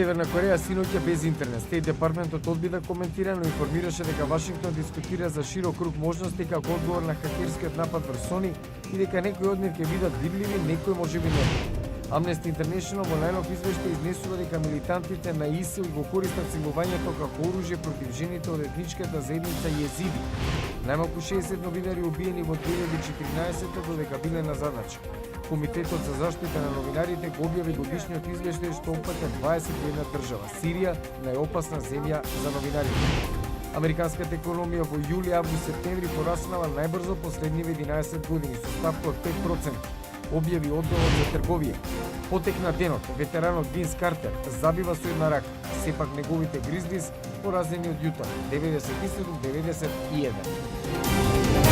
Северна Кореја синоќа без интернет. Стејт департментот одби да коментира, но информираше дека Вашингтон дискутира за широк круг можности како одговор на хакерскиот напад врз Сони и дека некои од нив ќе бидат видливи, некои можеби не. Amnesty International во најнов извештај изнесува дека милитантите на ИСИЛ го користат силувањето како оружје против жените од етничката заедница језиди. Најмалку 60 новинари убиени во 2014 додека биле на задача. Комитетот за заштита на новинарите го објави годишниот извештај што опфаќа 21 држава. Сирија најопасна земја за новинарите. Американската економија во јули, август, септември пораснала најбрзо последниве 11 години со ставка од 5%. Објави одделот за трговија. Потекна денот, ветеранот Винс Картер забива со една рака. Сепак неговите Гризлис поразени од Јута 97-91.